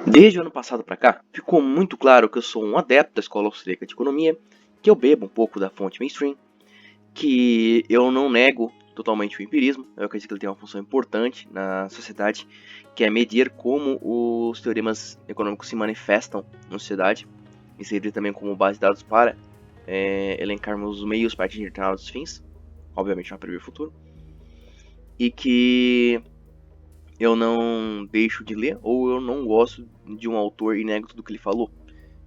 Desde o ano passado para cá, ficou muito claro que eu sou um adepto da escola austríaca de economia, que eu bebo um pouco da fonte mainstream, que eu não nego totalmente o empirismo. Eu acredito que ele tem uma função importante na sociedade, que é medir como os teoremas econômicos se manifestam na sociedade, e servir também como base de dados para elencarmos os meios para atingir determinados fins, obviamente não prever o futuro, e que eu não deixo de ler ou eu não gosto de um autor e nego tudo que ele falou.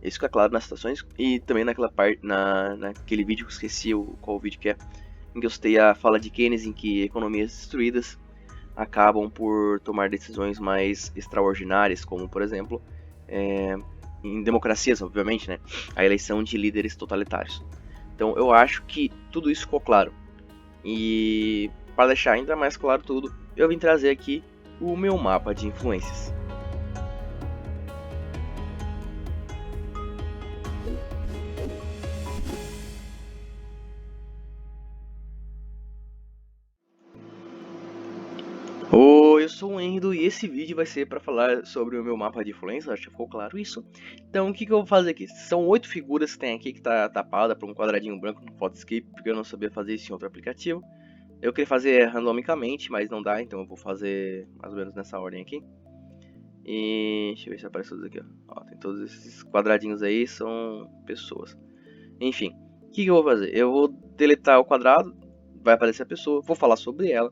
Isso fica claro nas citações e também naquela parte, naquele vídeo que eu esqueci qual vídeo que é, em que eu citei a fala de Keynes em que economias destruídas acabam por tomar decisões mais extraordinárias, como por exemplo, em democracias, obviamente, né, a eleição de líderes totalitários. Então eu acho que tudo isso ficou claro. E para deixar ainda mais claro tudo, eu vim trazer aqui o meu mapa de influências. Oi, eu sou o Endo e esse vídeo vai ser para falar sobre o meu mapa de influência, acho que ficou claro isso. Então o que eu vou fazer aqui? São 8 figuras que tem aqui que tá tapada por um quadradinho branco no Photoscape, porque eu não sabia fazer isso em outro aplicativo. Eu queria fazer randomicamente, mas não dá, então eu vou fazer mais ou menos nessa ordem aqui. E deixa eu ver se aparece tudo aqui, ó. Tem todos esses quadradinhos aí, são pessoas. Enfim, o que eu vou fazer? Eu vou deletar o quadrado, vai aparecer a pessoa, vou falar sobre ela.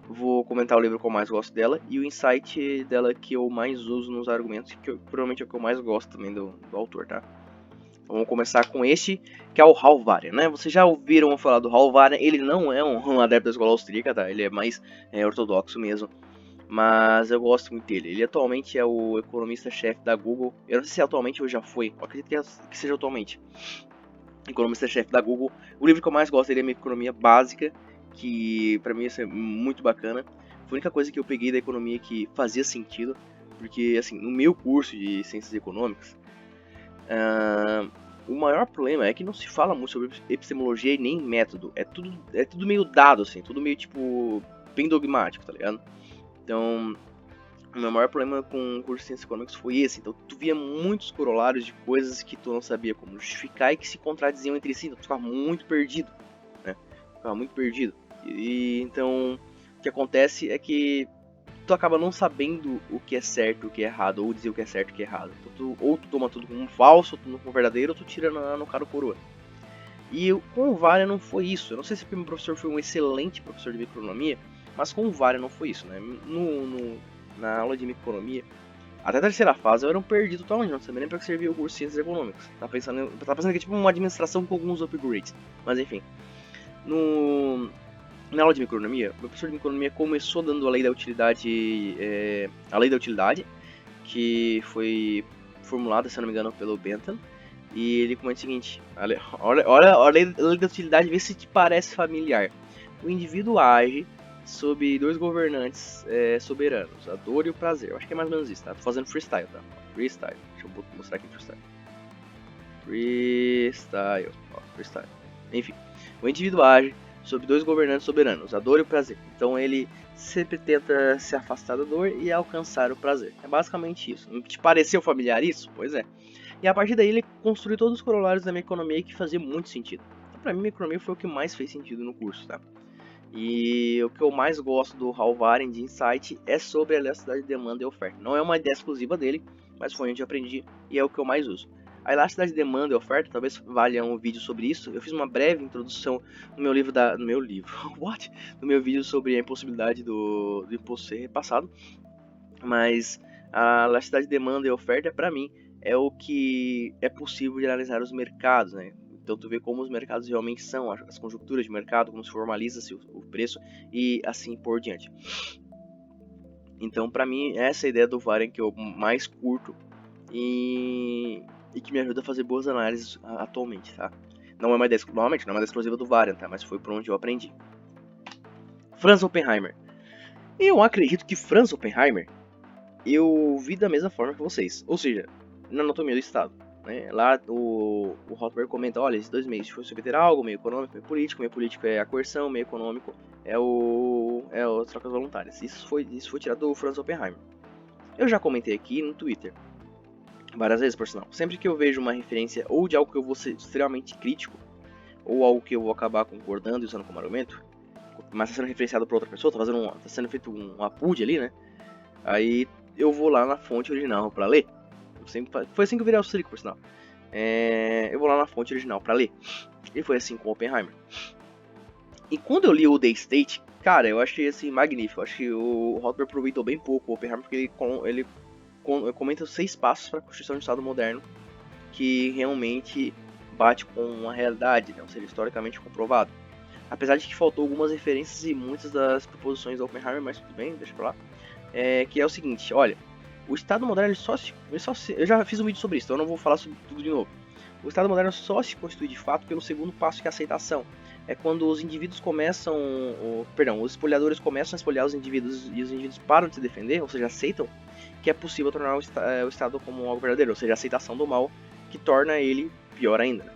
Vou comentar o livro que eu mais gosto dela e o insight dela que eu mais uso nos argumentos, que provavelmente é o que eu mais gosto também do autor, tá? Então, vamos começar com este, que é o Hal Varian, né? Vocês já ouviram falar do Hal Varian, ele não é um adepto da escola austríaca, tá? Ele é mais ortodoxo mesmo, mas eu gosto muito dele. Ele atualmente é o economista-chefe da Google, eu não sei se atualmente ou já foi, eu acredito que seja atualmente. Economista-chefe da Google. O livro que eu mais gosto dele é Minha Economia Básica, que pra mim isso é muito bacana. Foi a única coisa que eu peguei da economia que fazia sentido, porque assim, no meu curso de Ciências Econômicas, o maior problema é que não se fala muito sobre epistemologia e nem método. É tudo meio dado, assim, tudo meio tipo bem dogmático, tá ligado? Então, o meu maior problema com o curso de Ciências Econômicas foi esse. Então, tu via muitos corolários de coisas que tu não sabia como justificar e que se contradiziam entre si. Então, tu ficava muito perdido, né? Ficava muito perdido. Então, o que acontece é que tu acaba não sabendo o que é certo e o que é errado, ou dizer o que é certo e o que é errado. Então, ou tu toma tudo como falso, ou tu como verdadeiro, ou tu tira no cara coroa. E com o Varia não foi isso. Eu não sei se o meu professor foi um excelente professor de microeconomia, mas com o Varia não foi isso, né? Na aula de microeconomia, até a terceira fase eu era um perdido totalmente, não sabia nem para que servia o curso de Ciências Econômicas. Tava pensando que é tipo uma administração com alguns upgrades. Mas enfim, na aula de microeconomia, o professor de microeconomia começou dando a lei da utilidade, que foi formulada, se não me engano, pelo Bentham. E ele comenta o seguinte: olha a lei da utilidade, vê se te parece familiar. O indivíduo age sob dois governantes soberanos, a dor e o prazer. Eu acho que é mais ou menos isso, tá? Tô fazendo freestyle, tá? Freestyle. Deixa eu mostrar aqui freestyle. Freestyle. Enfim, o indivíduo age sob dois governantes soberanos, a dor e o prazer. Então ele sempre tenta se afastar da dor e alcançar o prazer. É basicamente isso. Te pareceu familiar isso? Pois é. E a partir daí ele construiu todos os corolários da minha economia que fazia muito sentido. Então, pra mim, minha economia foi o que mais fez sentido no curso, tá? E o que eu mais gosto do Hal Varian de Insight é sobre a elasticidade de demanda e oferta. Não é uma ideia exclusiva dele, mas foi onde eu aprendi e é o que eu mais uso. A elasticidade de demanda e oferta, talvez valha um vídeo sobre isso. Eu fiz uma breve introdução no meu livro What? No meu vídeo sobre a impossibilidade do imposto ser repassado. Mas a elasticidade de demanda e oferta, para mim, é o que é possível de analisar os mercados, né? Então tu vê como os mercados realmente são, as conjunturas de mercado, como se formaliza-se o preço e assim por diante. Então, para mim, essa é a ideia do Varian que eu mais curto e que me ajuda a fazer boas análises atualmente, tá? Não é uma ideia, normalmente não é uma ideia exclusiva do Varian, tá? Mas foi por onde eu aprendi. Franz Oppenheimer. Eu acredito que Franz Oppenheimer eu vi da mesma forma que vocês, ou seja, na anatomia do Estado. Né? Lá o Rothbard comenta, olha, esses dois meios foi ter algo, meio econômico, meio político é a coerção, meio econômico é as trocas voluntárias. Isso foi tirado do Franz Oppenheimer. Eu já comentei aqui no Twitter. Várias vezes, por sinal. Sempre que eu vejo uma referência ou de algo que eu vou ser extremamente crítico, ou algo que eu vou acabar concordando e usando como argumento, mas tá sendo referenciado por outra pessoa, tá sendo feito um upload ali, né? Aí eu vou lá na fonte original pra ler. Foi assim que eu virei auxílio, por sinal. Eu vou lá na fonte original pra ler. E foi assim com Oppenheimer. E quando eu li o The State, cara, eu achei assim magnífico. Eu acho que o Rothbard aproveitou bem pouco o Oppenheimer, porque ele comenta os 6 passos para a construção de um Estado moderno que realmente bate com a realidade, né? Ou seja, historicamente comprovado. Apesar de que faltou algumas referências e muitas das proposições do Oppenheimer, mas tudo bem, deixa pra lá. Que é o seguinte, olha, o Estado moderno eu já fiz um vídeo sobre isso, então eu não vou falar sobre tudo de novo. O Estado moderno só se constitui de fato pelo segundo passo, que é a aceitação. É quando os indivíduos começam, os espoliadores começam a espoliar os indivíduos e os indivíduos param de se defender, ou seja, aceitam que é possível tornar o Estado como algo verdadeiro, ou seja, a aceitação do mal que torna ele pior ainda.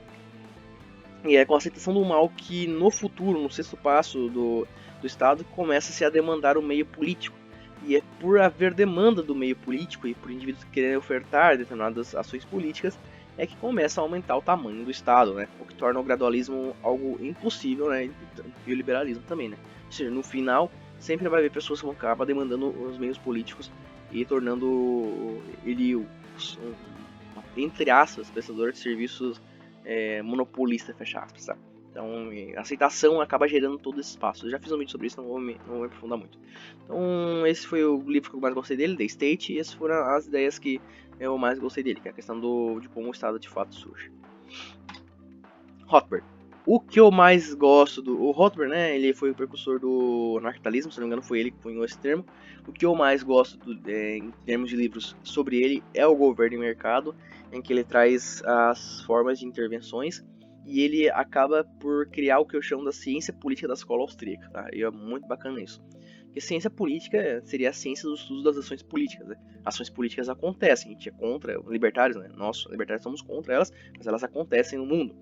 E é com a aceitação do mal que no futuro, no sexto passo do Estado, começa-se a demandar o meio político. E é por haver demanda do meio político e por indivíduos quererem ofertar determinadas ações políticas é que começa a aumentar o tamanho do Estado, né? O que torna o gradualismo algo impossível, né? E o liberalismo também, né? Ou seja, no final, sempre vai haver pessoas que vão acabar demandando os meios políticos e tornando ele, entre aspas, prestador de serviços monopolista, fecha aspas, sabe? Então, a aceitação acaba gerando todo esse espaço. Eu já fiz um vídeo sobre isso, não vou me aprofundar muito. Então, esse foi o livro que eu mais gostei dele, The State, e essas foram as ideias que eu mais gostei dele, que é a questão de como o Estado de fato surge. Rothbard. O que eu mais gosto o Rothbard, né, ele foi o precursor do anarcapitalismo, se não me engano foi ele que cunhou esse termo. O que eu mais gosto em termos de livros sobre ele é o Governo e Mercado, em que ele traz as formas de intervenções e ele acaba por criar o que eu chamo da ciência política da escola austríaca, tá? E é muito bacana isso. Porque ciência política seria a ciência do estudo das ações políticas, né? Ações políticas acontecem, a gente é contra, libertários, né? Nós, libertários, somos contra elas, mas elas acontecem no mundo.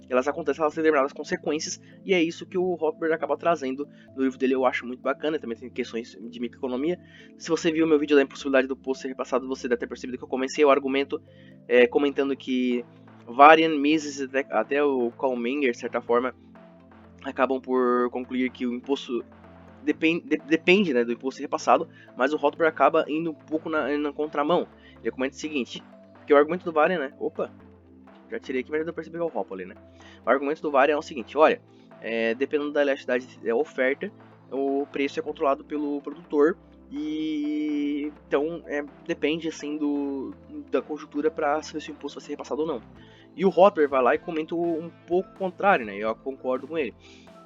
Elas acontecem, elas têm determinadas consequências, e é isso que o Rothbard acaba trazendo no livro dele. Eu acho muito bacana, também tem questões de microeconomia. Se você viu meu vídeo da impossibilidade do poço ser repassado, você deve ter percebido que eu comecei o argumento comentando que Varian, Mises até o Karl Menger, de certa forma, acabam por concluir que o imposto depende, né, do imposto ser repassado, mas o Rothbard acaba indo um pouco na contramão. Ele comenta o seguinte, que o argumento do Varian, né, já tirei aqui, mas eu percebi que é o Hopper ali, né? O argumento do Varian é o seguinte, olha, dependendo da elasticidade da oferta, o preço é controlado pelo produtor e então depende assim da conjuntura para saber se o imposto vai ser repassado ou não. E o Hopper vai lá e comenta um pouco o contrário, né? Eu concordo com ele.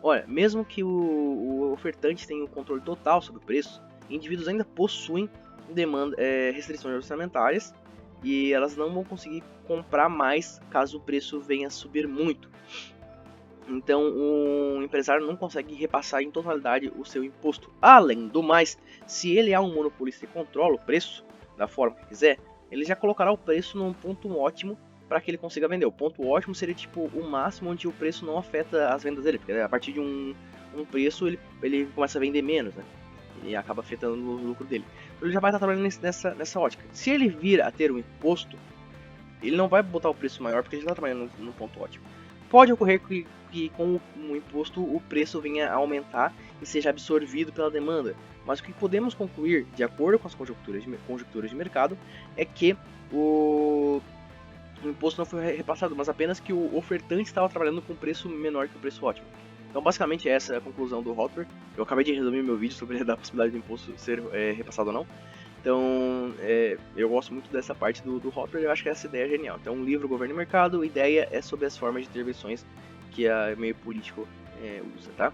Olha, mesmo que o ofertante tenha o controle total sobre o preço, indivíduos ainda possuem restrições orçamentárias e elas não vão conseguir comprar mais caso o preço venha a subir muito. Então o empresário não consegue repassar em totalidade o seu imposto. Além do mais, se ele é um monopolista e controla o preço da forma que quiser, ele já colocará o preço num ponto ótimo para que ele consiga vender. O ponto ótimo seria tipo o máximo onde o preço não afeta as vendas dele, porque a partir de um preço ele começa a vender menos, né? E acaba afetando o lucro dele. Então ele já vai estar trabalhando nessa ótica. Se ele vir a ter um imposto, ele não vai botar o preço maior porque ele já está trabalhando no ponto ótimo. Pode ocorrer que com o imposto o preço venha a aumentar e seja absorvido pela demanda. Mas o que podemos concluir, de acordo com as conjecturas de mercado, é que o imposto não foi repassado, mas apenas que o ofertante estava trabalhando com um preço menor que o preço ótimo. Então, basicamente, essa é a conclusão do Rothbard. Eu acabei de resumir meu vídeo sobre a possibilidade do imposto ser repassado ou não. Então, eu gosto muito dessa parte do Rothbard, eu acho que essa ideia é genial. Então, um livro, Governo e Mercado, a ideia é sobre as formas de intervenções que a meio político usa, tá?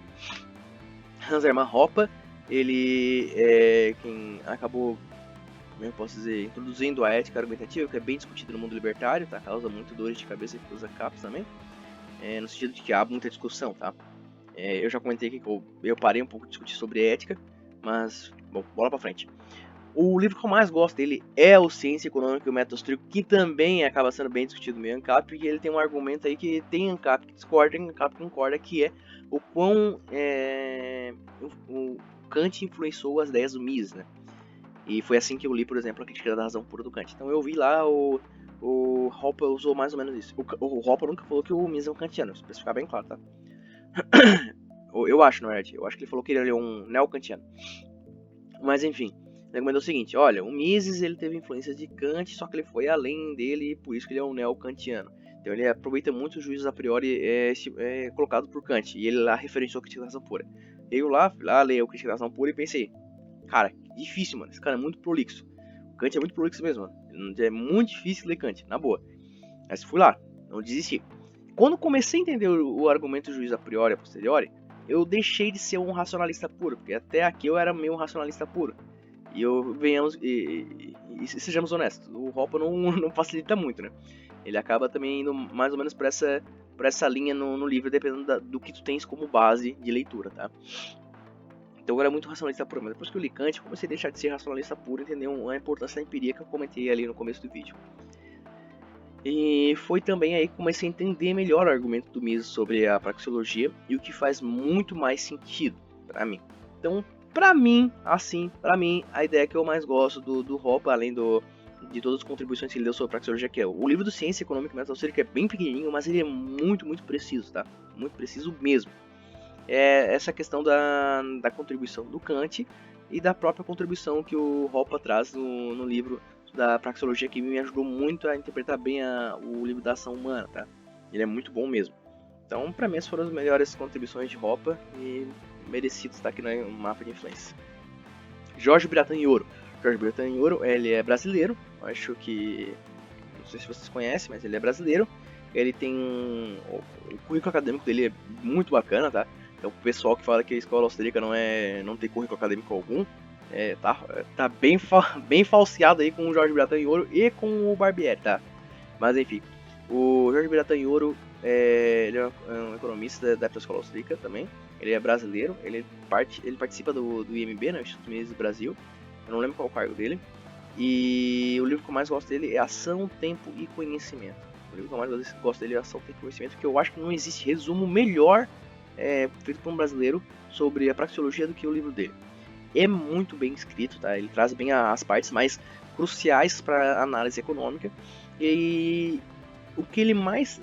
Hans Hermann Hoppe, ele é quem acabou, como eu posso dizer, introduzindo a ética argumentativa, que é bem discutida no mundo libertário, tá? Causa muito dores de cabeça que usa CAPS também, no sentido de que há muita discussão, tá? Eu já comentei aqui que eu parei um pouco de discutir sobre ética, mas, bom, bola pra frente. O livro que eu mais gosto dele é o Ciência Econômica e o Método Austríaco, que também acaba sendo bem discutido no meio ANCAP, porque ele tem um argumento aí que tem ANCAP que discorda e ANCAP que concorda, que é o quão o Kant influenciou as ideias do Mises, né? E foi assim que eu li, por exemplo, a Crítica da Razão Pura do Kant. Então eu vi lá o Hoppe usou mais ou menos isso. O Hoppe nunca falou que o Mises é um kantiano, pra ficar bem claro, tá? Eu acho, na verdade. Eu acho que ele falou que ele é um neo-kantiano. Mas enfim, ele comentou o seguinte: olha, o Mises ele teve influência de Kant, só que ele foi além dele e por isso que ele é um neo-kantiano. Então ele aproveita muito os juízos a priori colocados por Kant. E ele lá referenciou a Crítica da Razão Pura. Eu fui lá ler a Crítica da Razão Pura e pensei: cara, difícil, mano. Esse cara é muito prolixo. O Kant é muito prolixo mesmo, mano. É muito difícil ler Kant, na boa. Mas fui lá, não desisti. Quando comecei a entender o argumento do juiz a priori e a posteriori, eu deixei de ser um racionalista puro, porque até aqui eu era meio um racionalista puro. E venhamos e sejamos honestos, o Hoppe não facilita muito, né? Ele acaba também indo mais ou menos por essa linha no livro, dependendo do que tu tens como base de leitura, tá? Então eu era muito racionalista puro, mas depois que eu li Kant, comecei a deixar de ser racionalista puro e entender a importância da empiria que eu comentei ali no começo do vídeo. E foi também aí que comecei a entender melhor o argumento do Mises sobre a praxeologia e o que faz muito mais sentido para mim. Então, para mim, a ideia que eu mais gosto do Hoppe, além de todas as contribuições que ele deu sobre a praxeologia, que é o livro do Ciência Econômica e Metafísica, que é bem pequenininho, mas ele é muito, muito preciso, tá? Muito preciso mesmo. É essa questão da contribuição do Kant e da própria contribuição que o Hoppe traz no livro da praxeologia, que me ajudou muito a interpretar bem o livro da ação humana, tá? Ele é muito bom mesmo. Então, para mim, essas foram as melhores contribuições de Hoppe e merecido estar aqui no mapa de influência. Jorge Bratanioro. Jorge Bratanioro, ele é brasileiro. Acho que... não sei se vocês conhecem, mas ele é brasileiro. Ele tem o currículo acadêmico dele é muito bacana, tá? Então, o pessoal que fala que a escola austríaca não tem currículo acadêmico algum, tá bem falseado aí com o Jorge Bratanioro e com o Barbieri, tá? Mas enfim, o Jorge Bratanioro ele é um economista da escola austríaca também. Ele é brasileiro, ele participa do IMB, né, Instituto Mises do Brasil. Eu não lembro qual é o cargo dele. E o livro que eu mais gosto dele é Ação, Tempo e Conhecimento. O livro que eu mais gosto dele é Ação, Tempo e Conhecimento, porque eu acho que não existe resumo melhor feito por um brasileiro sobre a praxeologia do que o livro dele. É muito bem escrito, tá? Ele traz bem as partes mais cruciais para a análise econômica. E o que ele mais...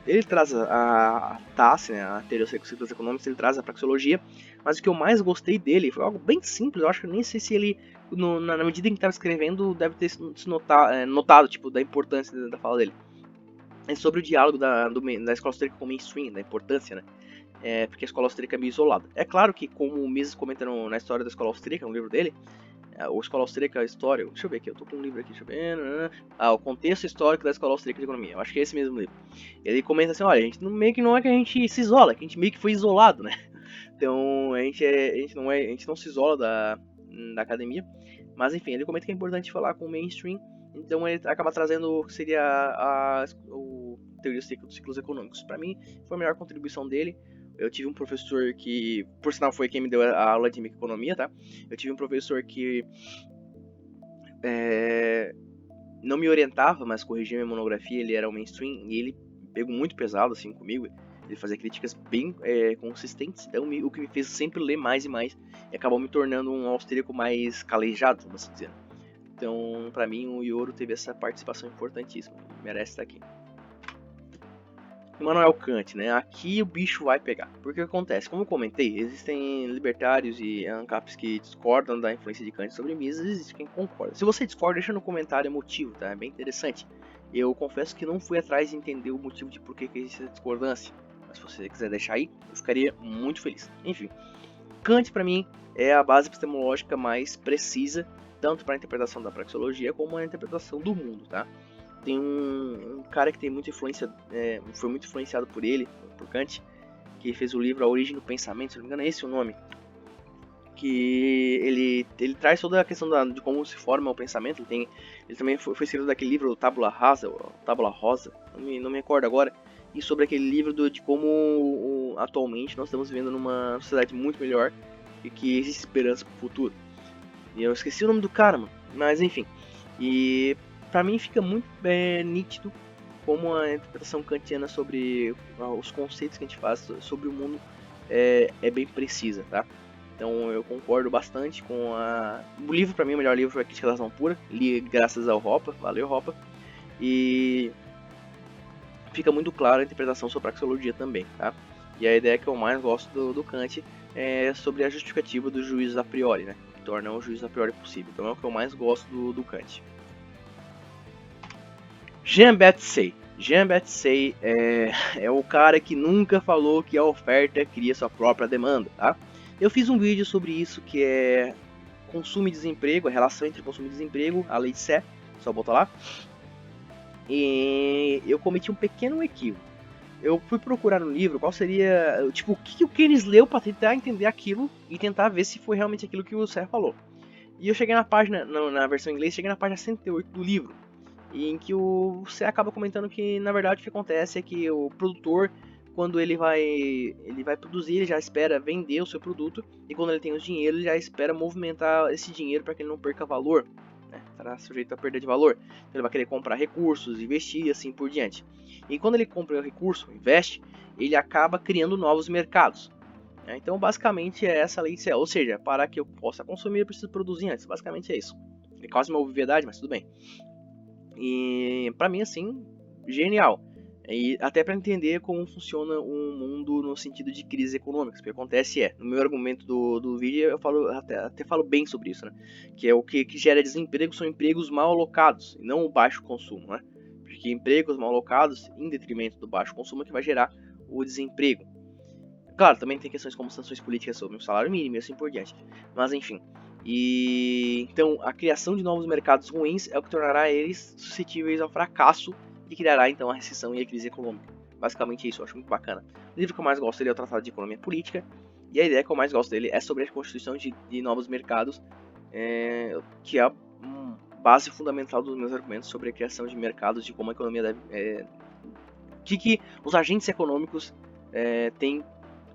ele traz a TASS, né, a teoria dos ciclos econômicos, ele traz a praxeologia, mas o que eu mais gostei dele foi algo bem simples. Eu acho que nem sei se ele, na medida em que estava escrevendo, deve ter se notado tipo, da importância da fala dele. É sobre o diálogo da escola austríaca com o mainstream, da importância, né? Porque a escola austríaca é meio isolada. É claro que, como o Mises comenta na história da escola austríaca, no livro dele, a escola austríaca, a história... Deixa eu ver aqui, eu tô com um livro aqui, deixa eu ver... o contexto histórico da escola austríaca de economia. Eu acho que é esse mesmo livro. Ele comenta assim, olha, a gente meio que não é que a gente se isola, que a gente meio que foi isolado, né? Então, a gente não se isola da academia. Mas, enfim, ele comenta que é importante falar com o mainstream. Então, ele acaba trazendo o que seria o teoria dos ciclos econômicos. Para mim, foi a melhor contribuição dele. Eu tive um professor que, por sinal, foi quem me deu a aula de microeconomia, tá? Eu tive um professor que não me orientava, mas corrigia minha monografia. Ele era o mainstream e ele pegou muito pesado assim comigo. Ele fazia críticas bem consistentes, então o que me fez sempre ler mais e mais e acabou me tornando um austríaco mais calejado, vamos assim dizer. Então, para mim, o Ioro teve essa participação importantíssima, merece estar aqui. Immanuel Kant, né? Aqui o bicho vai pegar. Porque o que acontece? Como eu comentei, existem libertários e ANCAPs que discordam da influência de Kant sobre Mises, existe quem concorda. Se você discorda, deixa no comentário o motivo, tá? É bem interessante. Eu confesso que não fui atrás de entender o motivo de por que existe essa discordância. Mas se você quiser deixar aí, eu ficaria muito feliz. Enfim, Kant para mim é a base epistemológica mais precisa, tanto para a interpretação da praxeologia como a interpretação do mundo, tá? Tem um cara que tem muita influência, foi muito influenciado por ele, por Kant, que fez o livro A Origem do Pensamento, se não me engano é esse o nome. Que ele traz toda a questão de como se forma o pensamento. Ele também foi escrito daquele livro Tábula Rasa, não me recordo agora. E sobre aquele livro de como atualmente nós estamos vivendo numa sociedade muito melhor e que existe esperança para o futuro. E eu esqueci o nome do cara, mano, mas enfim. E pra mim fica muito nítido como a interpretação kantiana sobre os conceitos que a gente faz sobre o mundo é bem precisa, tá? Então eu concordo bastante com o livro. Para mim o melhor livro foi a Crítica da Razão Pura, li graças ao Hoppe, valeu Hoppe, e fica muito clara a interpretação sobre a praxeologia também, tá? E a ideia que eu mais gosto do Kant é sobre a justificativa dos juízos a priori, né? Que torna o juízo a priori possível. Então é o que eu mais gosto do Kant. Jean-Baptiste é o cara que nunca falou que a oferta cria sua própria demanda, tá? Eu fiz um vídeo sobre isso, que é consumo e desemprego, a relação entre consumo e desemprego, a lei de Sé, só botar lá. E eu cometi um pequeno equívoco. Eu fui procurar no livro qual seria, tipo, o que o Keynes leu para tentar entender aquilo e tentar ver se foi realmente aquilo que o Sé falou. E eu cheguei na página, na versão em inglês, cheguei na página 108 do livro, em que você acaba comentando que, na verdade, o que acontece é que o produtor, quando ele vai produzir, ele já espera vender o seu produto, e quando ele tem o dinheiro, ele já espera movimentar esse dinheiro para que ele não perca valor, né? Estará sujeito a perda de valor. Então ele vai querer comprar recursos, investir e assim por diante. E quando ele compra o recurso, investe, ele acaba criando novos mercados. Então, basicamente, é essa lei de Sé. Ou seja, para que eu possa consumir, eu preciso produzir antes. Basicamente é isso. É quase uma obviedade, mas tudo bem. E, pra mim, assim, genial. E até para entender como funciona um mundo no sentido de crises econômicas. O que acontece no meu argumento do vídeo, eu falo, até falo bem sobre isso, né? Que é o que gera desemprego são empregos mal alocados, e não o baixo consumo, né? Porque empregos mal alocados, em detrimento do baixo consumo, é que vai gerar o desemprego. Claro, também tem questões como sanções políticas sobre o salário mínimo e assim por diante. Mas enfim. E então a criação de novos mercados ruins é o que tornará eles suscetíveis ao fracasso e criará então a recessão e a crise econômica. Basicamente isso, eu acho muito bacana. O livro que eu mais gosto dele é o Tratado de Economia Política. E a ideia que eu mais gosto dele é sobre a constituição de novos mercados, que é a base fundamental dos meus argumentos sobre a criação de mercados, de como a economia deve... que os agentes econômicos têm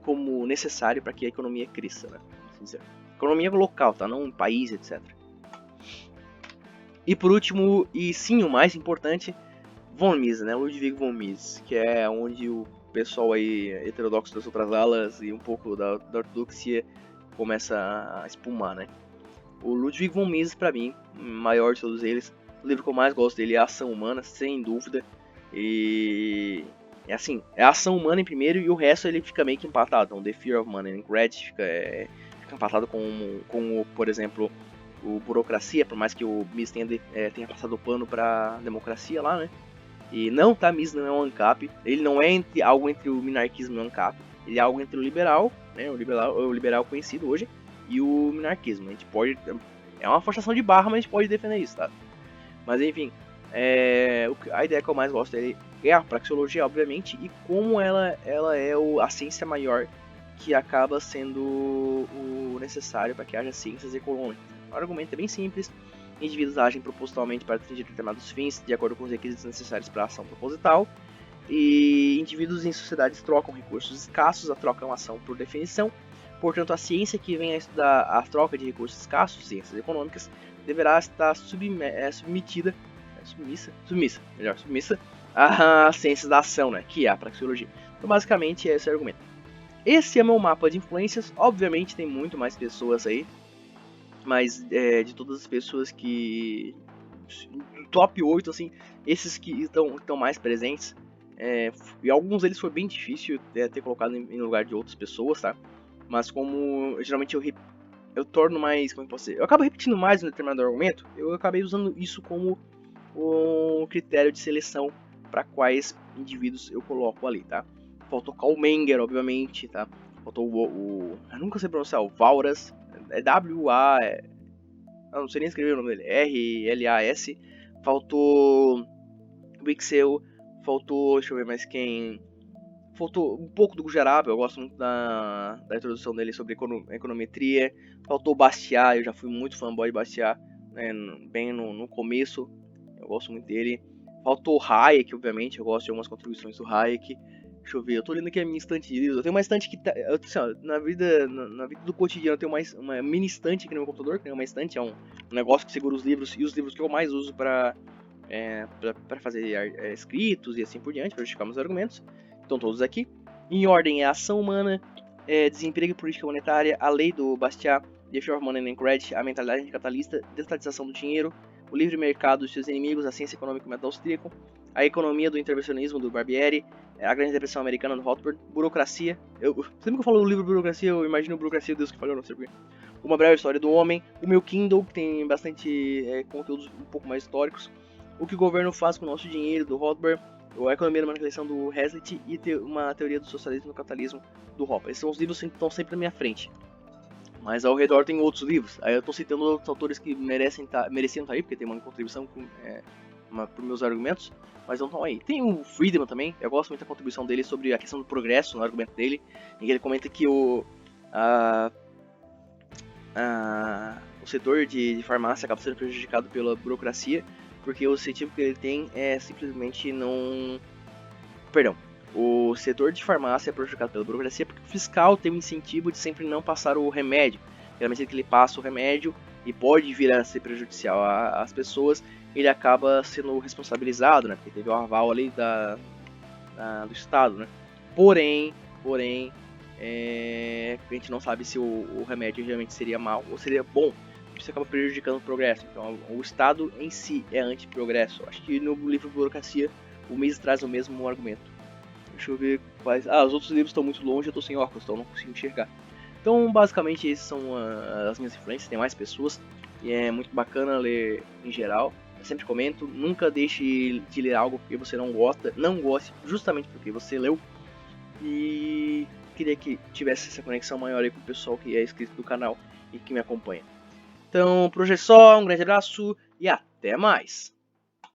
como necessário para que a economia cresça, né? Assim dizer. Economia local, tá? Não um país, etc. E por último, e sim o mais importante, von Mises, né? Ludwig von Mises, que é onde o pessoal aí heterodoxo das outras alas e um pouco da ortodoxia começa a espumar, né? O Ludwig von Mises, para mim, maior de todos eles, o livro que eu mais gosto dele é A Ação Humana, sem dúvida. E é assim, é a ação humana em primeiro e o resto ele fica meio que empatado. Então, The Fear of Money and Greed fica empatado com por exemplo, o Burocracia, por mais que o Mises tenha passado o pano pra democracia lá, né? E não, tá, Mises não é um ANCAP, ele não é algo entre o minarquismo e o ANCAP, ele é algo entre o liberal, né? O liberal conhecido hoje, e o minarquismo. A gente pode... É uma forçação de barra, mas a gente pode defender isso, tá? Mas enfim, a ideia que eu mais gosto dele é a praxeologia, obviamente, e como ela é a ciência maior que acaba sendo o necessário para que haja ciências econômicas. O argumento é bem simples: indivíduos agem propositalmente para atingir determinados fins de acordo com os requisitos necessários para a ação proposital, e indivíduos em sociedades trocam recursos escassos, a troca é uma ação por definição. Portanto, a ciência que vem a estudar a troca de recursos escassos, ciências econômicas, deverá estar submissa às ciências da ação, né, que é a praxeologia. Então, basicamente, esse é o argumento. Esse é meu mapa de influências. Obviamente, tem muito mais pessoas aí, mas de todas as pessoas que... top 8, assim, esses que estão mais presentes, e alguns deles foi bem difícil ter colocado em lugar de outras pessoas, tá? Mas como geralmente eu torno mais, como eu posso dizer, eu acabo repetindo mais um determinado argumento, eu acabei usando isso como um critério de seleção para quais indivíduos eu coloco ali, tá? Faltou Karl Menger, obviamente, tá? Faltou eu nunca sei pronunciar, o Walras, W-A... eu não sei nem escrever o nome dele, R-L-A-S. Faltou Wixel, faltou, deixa eu ver mais quem... Faltou um pouco do Gujaraba, eu gosto muito da introdução dele sobre econometria. Faltou Bastiat, eu já fui muito fanboy de Bastiat, né, bem no começo, eu gosto muito dele. Faltou Hayek, obviamente, eu gosto de algumas contribuições do Hayek. Deixa eu ver, eu tô lendo aqui a minha estante de livros. Eu tenho uma estante que tá, assim, ó, na vida do cotidiano eu tenho uma mini estante aqui no meu computador, que é uma estante, é um negócio que segura os livros, e os livros que eu mais uso para fazer escritos e assim por diante, para justificar meus argumentos. Estão todos aqui. Em ordem é a ação humana, Desemprego e política monetária, a lei do Bastiat, The Fear of Money and Credit, a mentalidade capitalista, desestatização do dinheiro, o livre mercado dos seus inimigos, a ciência econômica do método austríaco, a economia do intervencionismo do Barbieri, a grande depressão americana do Rothbard, burocracia. Sempre que eu falo do livro Burocracia, eu imagino Burocracia, Deus que falhou, não sei porquê. Uma breve história do homem, o meu Kindle, que tem bastante conteúdos um pouco mais históricos, o que o governo faz com o nosso dinheiro, do Rothbard, a economia da manipulação do Hazlitt e uma teoria do socialismo e do capitalismo do Hopper. Esses são os livros que estão sempre na minha frente. Mas ao redor tem outros livros. Aí eu estou citando outros autores que mereciam estar aí, porque tem uma contribuição por meus argumentos, mas não estão aí. Tem o Friedman também, eu gosto muito da contribuição dele sobre a questão do progresso no argumento dele, em que ele comenta que o setor de farmácia acaba sendo prejudicado pela burocracia, porque o incentivo que ele tem é simplesmente não... Perdão. O setor de farmácia é prejudicado pela burocracia porque o fiscal tem o incentivo de sempre não passar o remédio. Geralmente que ele passa o remédio e pode vir a ser prejudicial às pessoas, ele acaba sendo responsabilizado, né? Porque teve o aval ali do Estado, né? Porém, a gente não sabe se o remédio realmente seria mal ou seria bom. Isso acaba prejudicando o progresso. Então, o Estado em si é anti-progresso. Acho que no livro Burocracia, o Mises traz o mesmo argumento. Deixa eu ver quais... os outros livros estão muito longe, eu estou sem óculos, então não consigo enxergar. Então, basicamente, essas são as minhas influências. Tem mais pessoas e é muito bacana ler em geral. Eu sempre comento, nunca deixe de ler algo porque você não gosta. Não goste justamente porque você leu. E queria que tivesse essa conexão maior aí com o pessoal que é inscrito do canal e que me acompanha. Então, por hoje é só, um grande abraço e até mais!